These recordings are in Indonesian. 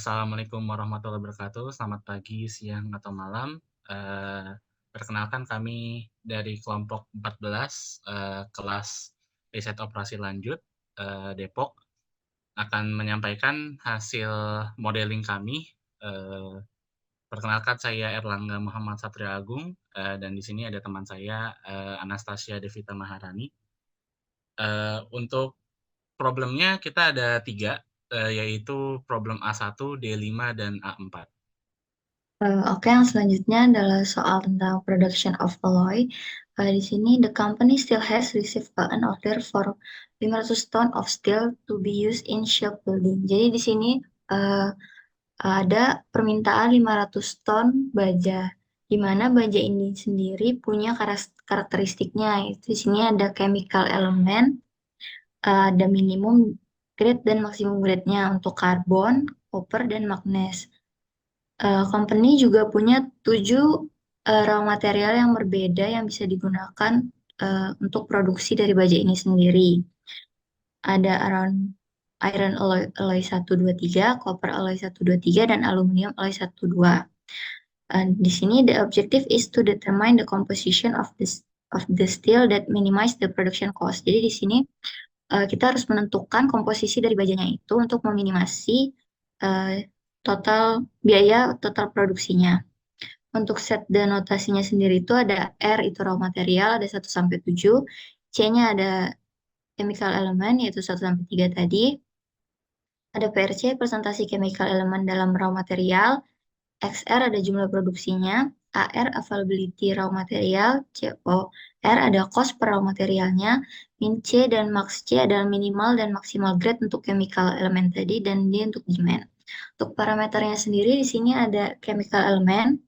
Assalamualaikum warahmatullahi wabarakatuh. Selamat pagi, siang, atau malam. Perkenalkan kami dari kelompok 14, kelas riset operasi lanjut, Depok, akan menyampaikan hasil modeling kami. Perkenalkan saya Erlangga Muhammad Satria Agung, dan di sini ada teman saya, Anastasia Devita Maharani. Untuk problemnya kita ada 3, yaitu problem A1, D5, dan A4. Oke, yang selanjutnya adalah soal tentang production of alloy. Di sini, the company still has received an order for 500 ton of steel to be used in shipbuilding. Jadi di sini uh, ada permintaan 500 ton baja, di mana baja ini sendiri punya karakteristiknya. Di sini ada chemical element, ada minimum grade dan maksimum grade-nya untuk karbon, copper, dan magnesium. Company juga punya 7 raw material yang berbeda yang bisa digunakan untuk produksi dari baja ini sendiri. Ada iron alloy 123, copper alloy 123, dan aluminium alloy 12. Di sini the objective is to determine the composition of the steel that minimize the production cost. Jadi di sini kita harus menentukan komposisi dari bajanya itu untuk meminimasi uh, biaya total produksinya. Untuk set dan notasinya sendiri itu ada R itu raw material, ada 1 sampai 7. C-nya ada chemical element yaitu 1 sampai 3 tadi. Ada PRC presentasi chemical element dalam raw material. XR ada jumlah produksinya. AR availability raw material. COR ada cost per raw materialnya. Min C dan max C adalah minimal dan maksimal grade untuk chemical element tadi, dan D untuk demand. Untuk parameternya sendiri di sini ada chemical element.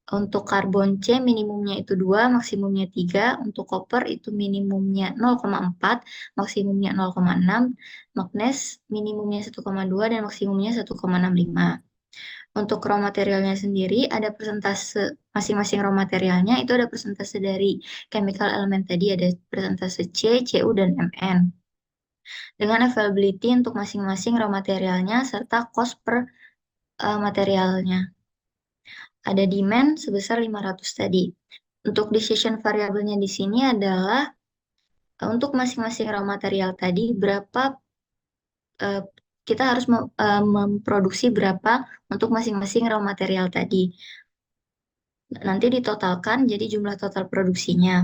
Untuk karbon C minimumnya itu 2, maksimumnya 3. Untuk koper itu minimumnya 0,4, maksimumnya 0,6. Magnes minimumnya 1,2 dan maksimumnya 1,65. Untuk raw materialnya sendiri ada persentase masing-masing raw materialnya, itu ada persentase dari chemical element tadi, ada persentase C, Cu, dan Mn. Dengan availability untuk masing-masing raw materialnya serta cost per materialnya. Ada demand sebesar 500 tadi. Untuk decision variabelnya di sini adalah untuk masing-masing raw material tadi uh, kita harus memproduksi berapa untuk masing-masing raw material tadi. Nanti ditotalkan jadi jumlah total produksinya.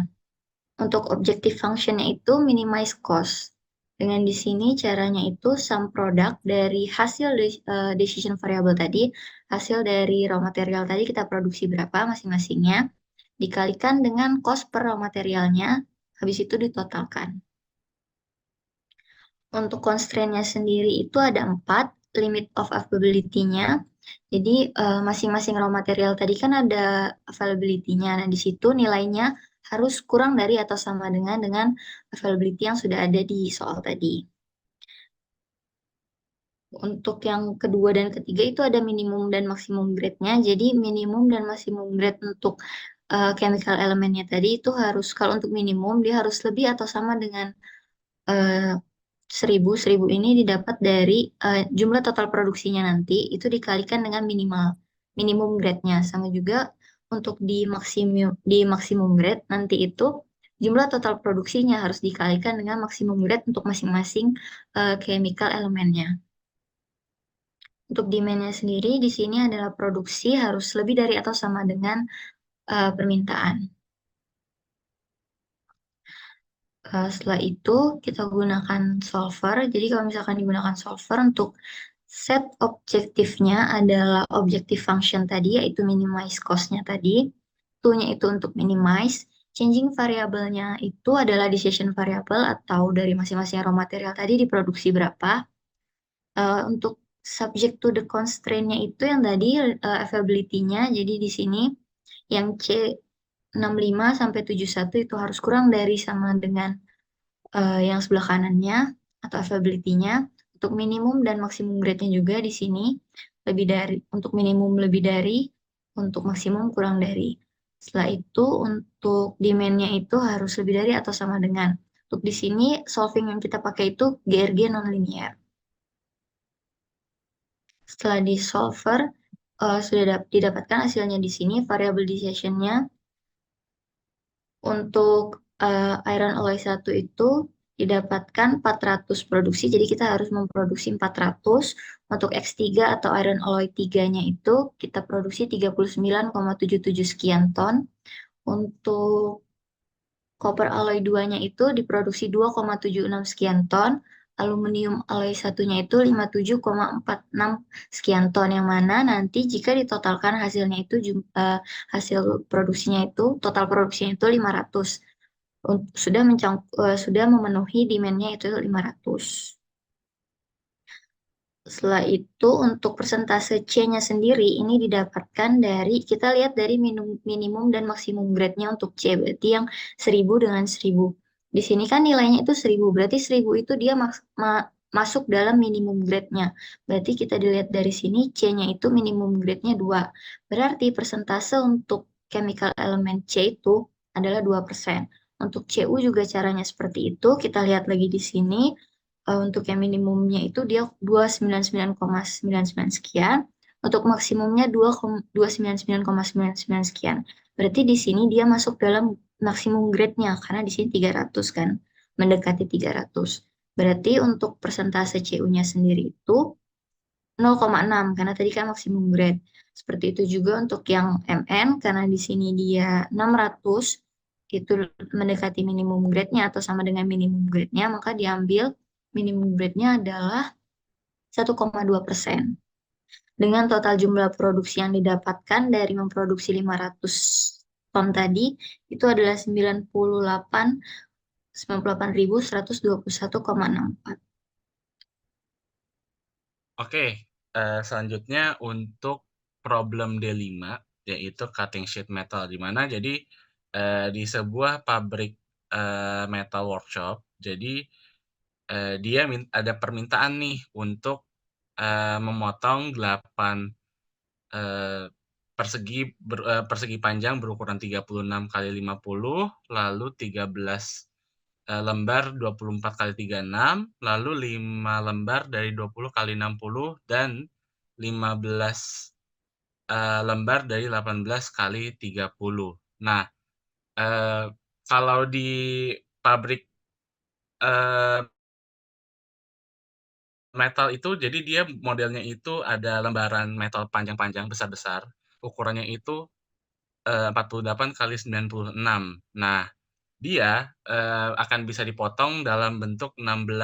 Untuk objective functionnya itu minimize cost. Dengan di sini caranya itu sum product dari hasil decision variable tadi, hasil dari raw material tadi kita produksi berapa masing-masingnya, dikalikan dengan cost per raw materialnya, habis itu ditotalkan. Untuk constraint-nya sendiri itu ada 4, limit of availability-nya. Jadi masing-masing raw material tadi kan ada availability-nya. Nah, di situ nilainya harus kurang dari atau sama dengan availability yang sudah ada di soal tadi. Untuk yang kedua dan ketiga itu ada minimum dan maksimum grade-nya. Jadi minimum dan maksimum grade untuk chemical elemennya tadi itu harus, kalau untuk minimum dia harus lebih atau sama dengan 1000. 1000 ini didapat dari jumlah total produksinya nanti, itu dikalikan dengan minimum grade-nya. Sama juga untuk di maksimum grade nanti itu jumlah total produksinya harus dikalikan dengan maksimum grade untuk masing-masing chemical elemennya. Untuk demand-nya sendiri di sini adalah produksi harus lebih dari atau sama dengan permintaan. Setelah itu kita gunakan solver. Jadi kalau misalkan digunakan solver untuk set objektifnya adalah objective function tadi, yaitu minimize cost-nya tadi. Tu-nya itu untuk minimize. Changing variabelnya itu adalah decision variable atau dari masing-masing raw material tadi diproduksi berapa. Untuk subject to the constraint-nya itu yang tadi availability-nya. Jadi di sini yang C65 sampai 71 itu harus kurang dari sama dengan yang sebelah kanannya atau availability-nya. Untuk minimum dan maksimum grade-nya juga di sini lebih dari, untuk minimum lebih dari, untuk maksimum kurang dari. Setelah itu untuk demand-nya itu harus lebih dari atau sama dengan. Untuk di sini solving yang kita pakai itu GRG nonlinear. Setelah di solver, sudah didapatkan hasilnya di sini, variable decision-nya untuk iron alloy 1 itu didapatkan 400 produksi, jadi kita harus memproduksi 400. Untuk X3 atau iron alloy 3-nya itu kita produksi 39,77 sekian ton. Untuk copper alloy 2-nya itu diproduksi 2,76 sekian ton. Aluminium alloy satunya itu 57,46 sekian ton, yang mana nanti jika ditotalkan hasilnya itu hasil produksinya itu total produksinya itu 500. Sudah memenuhi demand-nya itu 500. Setelah itu untuk persentase C-nya sendiri ini didapatkan dari kita lihat dari minimum dan maksimum grade-nya untuk C, berarti yang 1000 dengan 1000. Di sini kan nilainya itu 1000, berarti 1000 itu dia masuk dalam minimum grade-nya. Berarti kita dilihat dari sini C-nya itu minimum grade-nya 2. Berarti persentase untuk chemical element C itu adalah 2%. Untuk CU juga caranya seperti itu. Kita lihat lagi di sini. Untuk yang minimumnya itu dia 299,99 sekian, untuk maksimumnya 299,99 sekian. Berarti di sini dia masuk dalam maksimum grade-nya karena di sini 300 kan, mendekati 300. Berarti untuk persentase CU-nya sendiri itu 0,6 karena tadi kan maksimum grade. Seperti itu juga untuk yang MN karena di sini dia 600 itu mendekati minimum grade-nya atau sama dengan minimum grade-nya, maka diambil minimum grade-nya adalah 1,2%. Dengan total jumlah produksi yang didapatkan dari memproduksi 500 ton tadi, itu adalah 98.121,64. Oke, selanjutnya untuk problem D5, yaitu cutting sheet metal, di mana jadi di sebuah pabrik metal workshop, jadi dia ada permintaan nih untuk memotong 8 eh, persegi panjang berukuran 36 kali 50, lalu 13 lembar 24 kali 36, lalu 5 lembar dari 20 kali 60, dan 15 lembar dari 18 kali 30. Nah, eh, kalau di pabrik eh, metal itu, jadi dia modelnya itu ada lembaran metal panjang-panjang besar-besar, ukurannya itu 48 kali 96. Nah, dia akan bisa dipotong dalam bentuk 16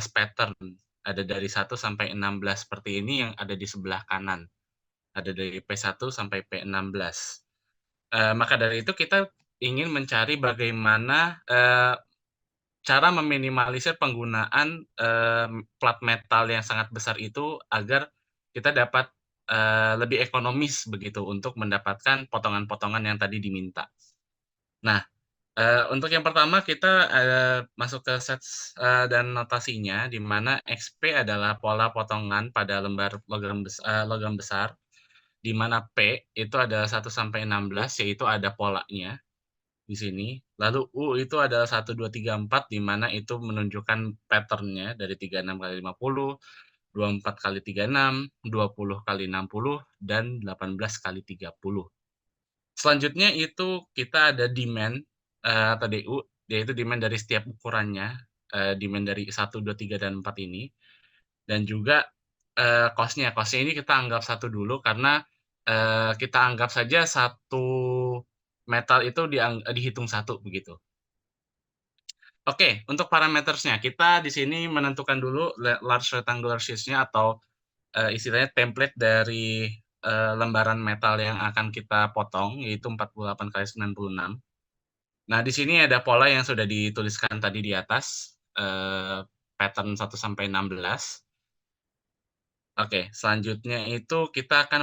pattern. Ada dari 1 sampai 16 seperti ini yang ada di sebelah kanan. Ada dari P1 sampai P16. Maka dari itu kita ingin mencari bagaimana cara meminimalisir penggunaan plat metal yang sangat besar itu agar kita dapat lebih ekonomis begitu untuk mendapatkan potongan-potongan yang tadi diminta. Nah, untuk yang pertama kita masuk ke set dan notasinya, di mana XP adalah pola potongan pada lembar logam besar, di mana P itu adalah 1 sampai 16, yaitu ada polanya di sini. Lalu U itu adalah 1, 2, 3, 4, di mana itu menunjukkan pattern-nya dari 36 kali 50, 24 kali 36, 20 kali 60, dan 18 kali 30. Selanjutnya itu kita ada demand atau DU, yaitu demand dari setiap ukurannya, demand dari 1, 2, 3, dan 4 ini. Dan juga cost-nya. Cost-nya ini kita anggap 1 dulu karena kita anggap saja satu metal itu dihitung 1 begitu. Oke, untuk parametersnya kita di sini menentukan dulu large rectangular sheets-nya atau istilahnya template dari lembaran metal yang akan kita potong, yaitu 48 kali 96. Nah, di sini ada pola yang sudah dituliskan tadi di atas, pattern 1 sampai 16. Oke, selanjutnya itu kita akan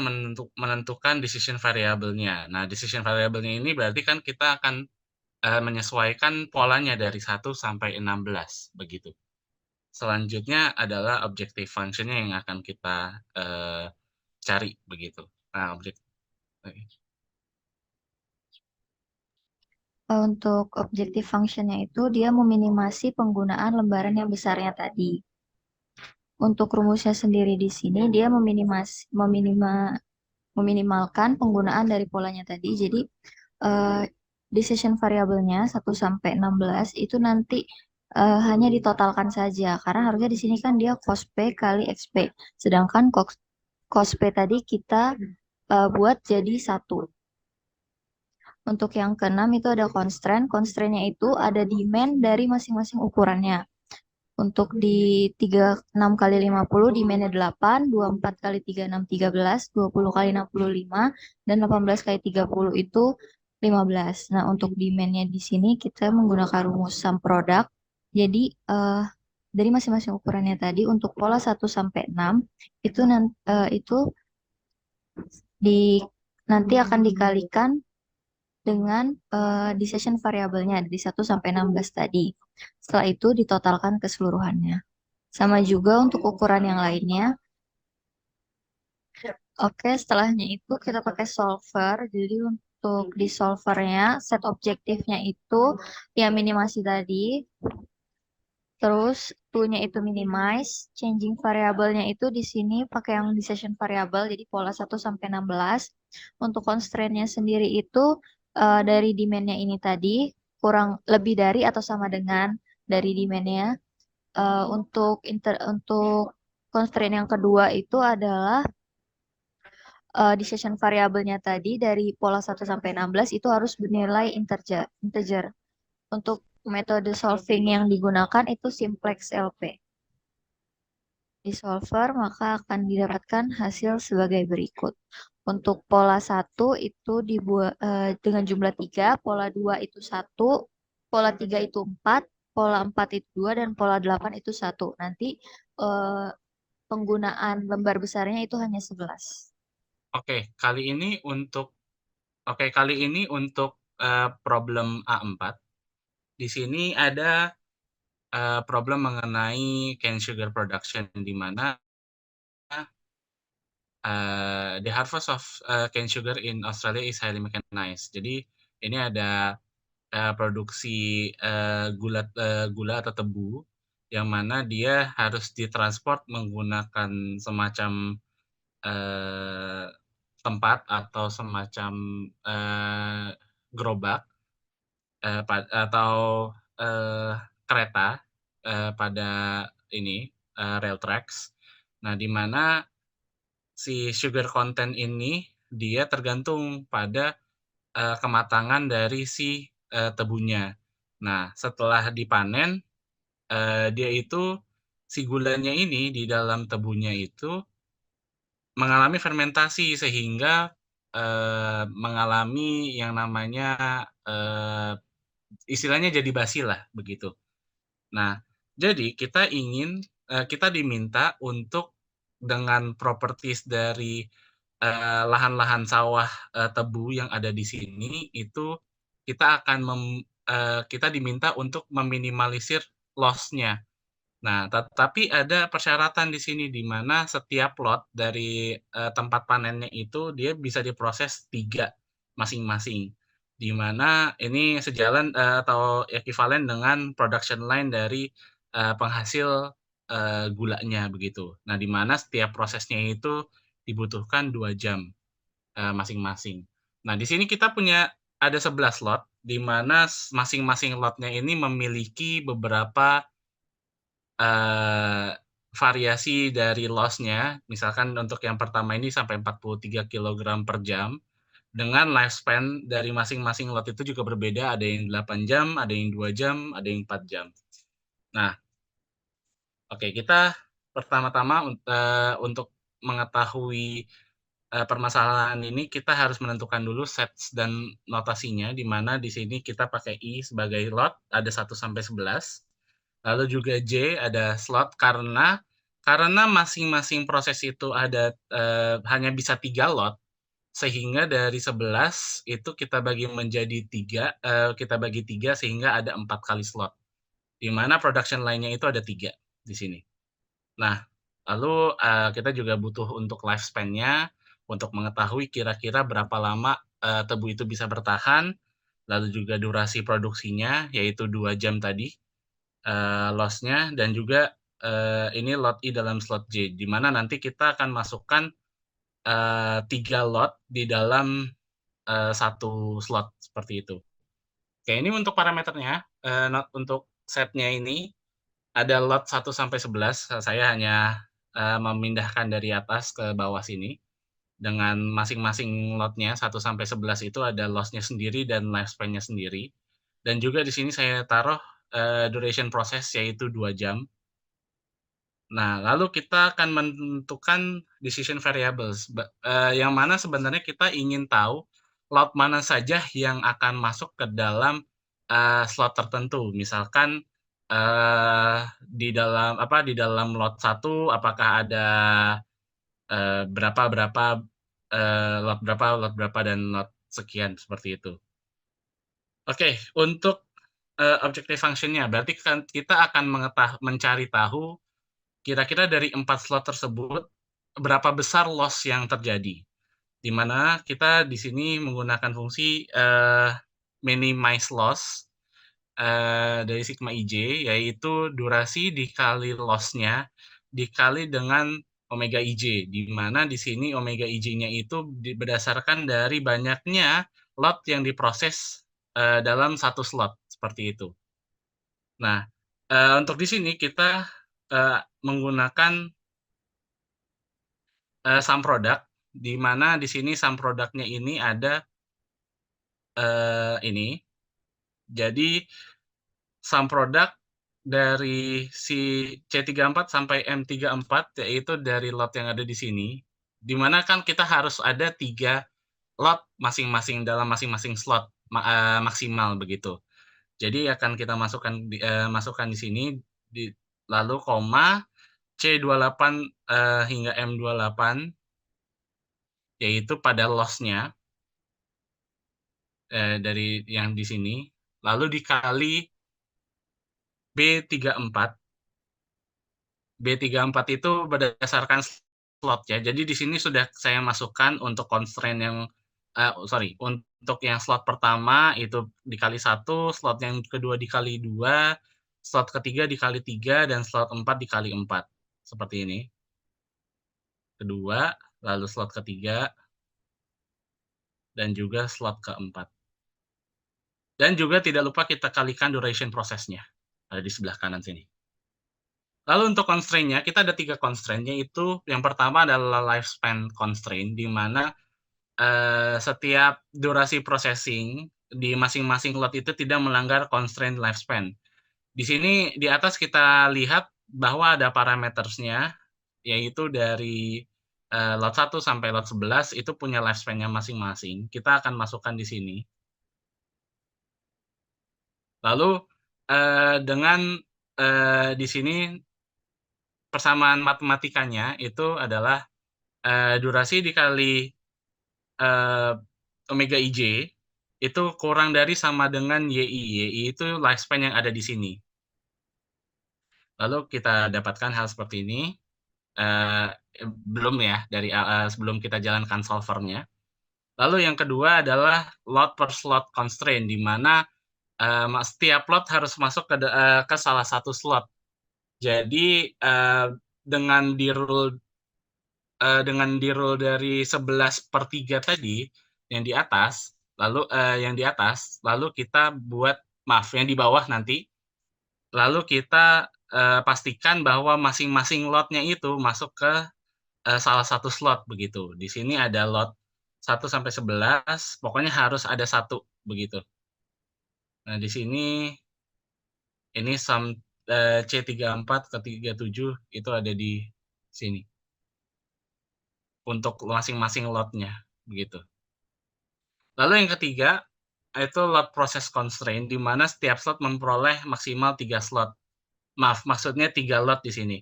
menentukan decision variable-nya. Nah, decision variable-nya ini berarti kan kita akan menyesuaikan polanya dari 1 sampai 16, begitu. Selanjutnya adalah objective function-nya yang akan kita cari, begitu. Nah, Untuk objective function-nya itu dia meminimasi penggunaan lembaran yang besarnya tadi. Untuk rumusnya sendiri di sini dia meminimalkan penggunaan dari polanya tadi. Jadi eh, decision variabelnya 1 sampai 16 itu nanti hanya ditotalkan saja karena harusnya di sini kan dia cos P kali XP. Sedangkan cos P tadi kita buat jadi 1. Untuk yang keenam itu ada constraint. Constraintnya itu ada demand dari masing-masing ukurannya. Untuk di 36 kali 50 demand-nya 8, 24 kali 36 13, 20 kali 65, dan 18 kali 30 itu 15. Nah, untuk demand-nya di sini kita menggunakan rumus sum product. Jadi, dari masing-masing ukurannya tadi untuk pola 1 sampai 6 itu di nanti akan dikalikan dengan decision variabelnya dari 1 sampai 16 tadi. Setelah itu ditotalkan keseluruhannya. Sama juga untuk ukuran yang lainnya. Oke, setelahnya itu kita pakai solver. Jadi untuk di solvernya, set objektifnya itu yang minimasi tadi. Terus to-nya itu minimize. Changing variabelnya itu di sini pakai yang decision variable. Jadi pola 1 sampai 16. Untuk constraint-nya sendiri itu dari demand-nya ini tadi kurang lebih dari atau sama dengan dari demand-nya. Untuk constraint yang kedua itu adalah decision variabelnya tadi dari pola 1 sampai 16 itu harus bernilai integer. integer. Untuk metode solving yang digunakan itu simplex LP. Di solver maka akan didapatkan hasil sebagai berikut. Untuk pola 1 itu dibuat dengan jumlah 3, pola 2 itu 1, pola 3 itu 4, pola 4 itu 2, dan pola 8 itu 1. Nanti eh, penggunaan lembar besarnya itu hanya 11. Oke, kali ini untuk problem A4. Di sini ada problem mengenai cane sugar production di mana the harvest of cane sugar in Australia is highly mechanized. Jadi ini ada produksi gula atau tebu yang mana dia harus ditransport menggunakan semacam tempat atau semacam gerobak atau kereta pada rail tracks. Nah, di mana si sugar content ini dia tergantung pada kematangan dari si tebunya. Nah, setelah dipanen, dia itu si gulanya ini di dalam tebunya itu mengalami fermentasi sehingga mengalami yang namanya istilahnya jadi basi lah begitu. Nah, jadi kita diminta untuk dengan properties dari lahan-lahan sawah tebu yang ada di sini itu kita diminta untuk meminimalisir loss-nya. Nah, tapi ada persyaratan di sini di mana setiap lot dari tempat panennya itu dia bisa diproses 3 masing-masing. Di mana ini sejalan atau ekuivalen dengan production line dari penghasil gulanya begitu. Nah, di mana setiap prosesnya itu dibutuhkan 2 jam masing-masing. Nah, di sini kita punya ada 11 lot di mana masing-masing lotnya ini memiliki beberapa variasi dari loss-nya, misalkan untuk yang pertama ini sampai 43 kilogram per jam, dengan lifespan dari masing-masing lot itu juga berbeda, ada yang 8 jam, ada yang 2 jam, ada yang 4 jam. Nah, oke, kita pertama-tama untuk mengetahui permasalahan ini, kita harus menentukan dulu sets dan notasinya, di mana di sini kita pakai I sebagai lot, ada 1 sampai 11. Lalu juga J ada slot karena masing-masing proses itu ada hanya bisa 3 lot, sehingga dari 11 itu kita bagi menjadi 3, kita bagi 3 sehingga ada 4 kali slot. Di mana production line-nya itu ada 3 di sini. Nah, lalu kita juga butuh untuk lifespan-nya untuk mengetahui kira-kira berapa lama tebu itu bisa bertahan, lalu juga durasi produksinya yaitu 2 jam tadi loss-nya, dan juga ini lot I dalam slot J, di mana nanti kita akan masukkan 3 lot di dalam 1 slot, seperti itu. Oke, ini untuk parameternya, untuk setnya ini ada lot 1 sampai 11, saya hanya memindahkan dari atas ke bawah sini, dengan masing-masing lotnya 1 sampai 11 itu ada loss-nya sendiri dan lifespan-nya sendiri. Dan juga di sini saya taruh duration proses, yaitu 2 jam. Nah, lalu kita akan menentukan decision variables, yang mana sebenarnya kita ingin tahu lot mana saja yang akan masuk ke dalam slot tertentu. Misalkan di dalam lot 1 apakah ada berapa berapa lot berapa dan lot sekian, seperti itu. Oke, untuk objective function-nya, berarti kan kita akan mencari tahu kira-kira dari 4 slot tersebut, berapa besar loss yang terjadi. Di mana kita di sini menggunakan fungsi minimize loss dari sigma ij, yaitu durasi dikali loss-nya dikali dengan omega ij, di mana di sini omega ij-nya itu berdasarkan dari banyaknya lot yang diproses dalam satu slot, seperti itu. Nah, untuk di sini kita menggunakan sum product, di mana di sini sum product-nya ini ada ini. Jadi sum product dari si C34 sampai M34, yaitu dari lot yang ada di sini, di mana kan kita harus ada 3 lot masing-masing dalam masing-masing slot maksimal begitu. Jadi akan kita masukkan di sini, lalu koma C28 hingga M28, yaitu pada loss-nya dari yang di sini, lalu dikali B34. B34 itu berdasarkan slot ya. Jadi di sini sudah saya masukkan untuk constraint yang untuk yang slot pertama itu dikali 1, slot yang kedua dikali 2, slot ketiga dikali 3, dan slot 4 dikali 4. Seperti ini. Kedua, lalu slot ketiga, dan juga slot keempat. Dan juga tidak lupa kita kalikan duration prosesnya. Ada di sebelah kanan sini. Lalu untuk constraint-nya, kita ada 3 constraint, yaitu yang pertama adalah lifespan constraint, di mana setiap durasi processing di masing-masing lot itu tidak melanggar constraint lifespan. Di sini di atas kita lihat bahwa ada parametersnya, yaitu dari lot 1 sampai lot 11 itu punya lifespan-nya masing-masing. Kita akan masukkan di sini. Lalu dengan di sini persamaan matematikanya itu adalah durasi dikali omega ij itu kurang dari sama dengan YI. YI itu lifespan yang ada di sini. Lalu kita dapatkan hal seperti ini. Belum ya, sebelum kita jalankan solvernya. Lalu yang kedua adalah lot per slot constraint, di mana setiap lot harus masuk ke salah satu slot. Jadi dengan di rule dari 11/3 tadi yang di atas, lalu kita buat, yang di bawah nanti, lalu kita pastikan bahwa masing-masing lotnya itu masuk ke salah satu slot begitu. Di sini ada lot 1 sampai 11, pokoknya harus ada satu begitu. Nah, di sini ini sum C34 ke 37 itu ada di sini. Untuk masing-masing lotnya begitu. Lalu yang ketiga, itu lot process constraint, di mana setiap slot memperoleh maksimal 3 slot. Maksudnya 3 lot di sini.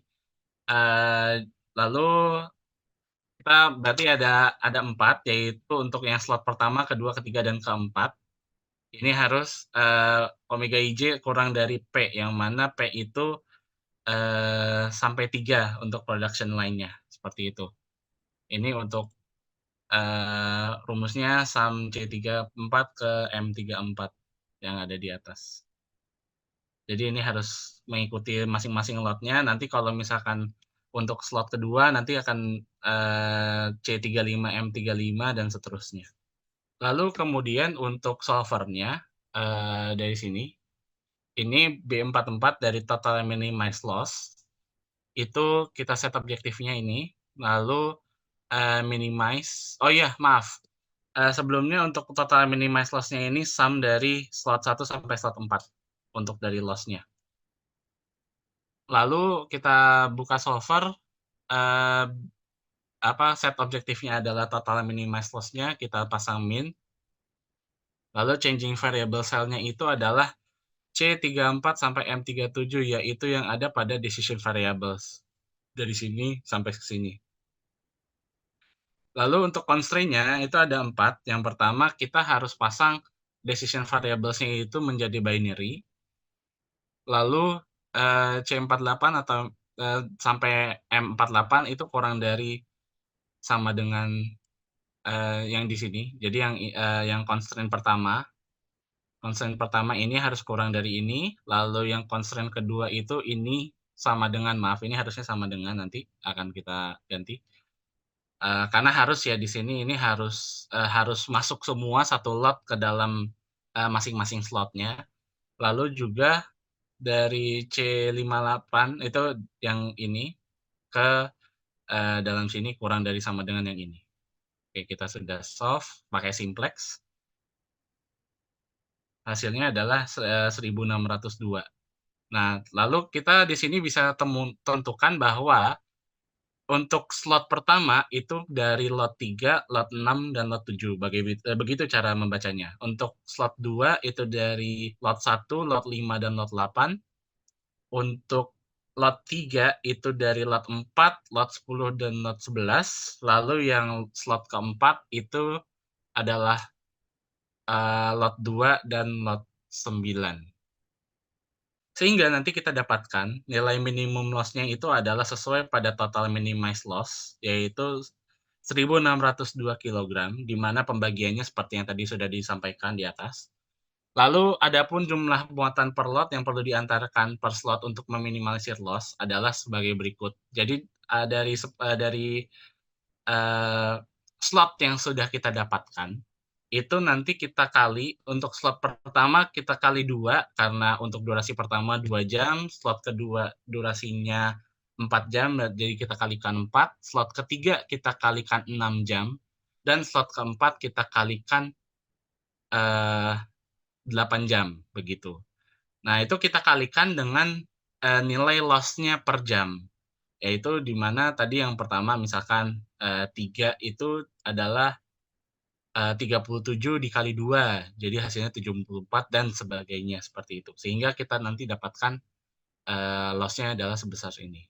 Lalu kita berarti ada 4, yaitu untuk yang slot pertama, kedua, ketiga, dan keempat. Ini harus omega ij kurang dari P, yang mana P itu sampai 3 untuk production line-nya, seperti itu. Ini untuk rumusnya sum C34 ke M34 yang ada di atas. Jadi ini harus mengikuti masing-masing lotnya. Nanti kalau misalkan untuk slot kedua nanti akan C35, M35 dan seterusnya. Lalu kemudian untuk solvernya dari sini, ini B44 dari total minimize loss, itu kita set objektifnya ini, lalu minimize, oh iya maaf, sebelumnya untuk total minimize loss-nya ini sum dari slot 1 sampai slot 4 untuk dari loss-nya. Lalu kita buka solver, set objektifnya adalah total minimize loss-nya, kita pasang min. Lalu changing variable cell-nya itu adalah C34 sampai M37, yaitu yang ada pada decision variables. Dari sini sampai ke sini. Lalu untuk constraint-nya itu ada 4. Yang pertama, kita harus pasang decision variables-nya itu menjadi binary. Lalu C48 atau sampai M48 itu kurang dari sama dengan yang di sini. Jadi yang constraint pertama ini harus kurang dari ini, lalu yang constraint kedua itu ini sama dengan, maaf ini harusnya sama dengan, nanti akan kita ganti. Karena harus ya di sini ini harus masuk semua satu lot ke dalam masing-masing slotnya. Lalu juga dari C58 itu yang ini ke dalam sini kurang dari sama dengan yang ini. Oke, kita sudah solve pakai simplex. Hasilnya adalah 1602. Nah, lalu kita di sini bisa tentukan bahwa untuk slot pertama itu dari lot 3, lot 6, dan lot 7. Begitu cara membacanya. Untuk slot 2 itu dari lot 1, lot 5, dan lot 8. Untuk lot 3 itu dari lot 4, lot 10, dan lot 11. Lalu yang slot keempat itu adalah lot 2 dan lot 9. Sehingga nanti kita dapatkan nilai minimum loss-nya itu adalah sesuai pada total minimized loss, yaitu 1.602 kg, di mana pembagiannya seperti yang tadi sudah disampaikan di atas. Lalu, adapun jumlah muatan per lot yang perlu diantarkan per slot untuk meminimalisir loss adalah sebagai berikut. Jadi, dari slot yang sudah kita dapatkan, itu nanti kita kali, untuk slot pertama kita kali 2, karena untuk durasi pertama 2 jam, slot kedua durasinya 4 jam, jadi kita kalikan 4, slot ketiga kita kalikan 6 jam, dan slot keempat kita kalikan 8 jam, begitu. Nah, itu kita kalikan dengan nilai loss-nya per jam, yaitu di mana tadi yang pertama misalkan 3 itu adalah 37 dikali 2, jadi hasilnya 74 dan sebagainya, seperti itu. Sehingga kita nanti dapatkan loss-nya adalah sebesar ini.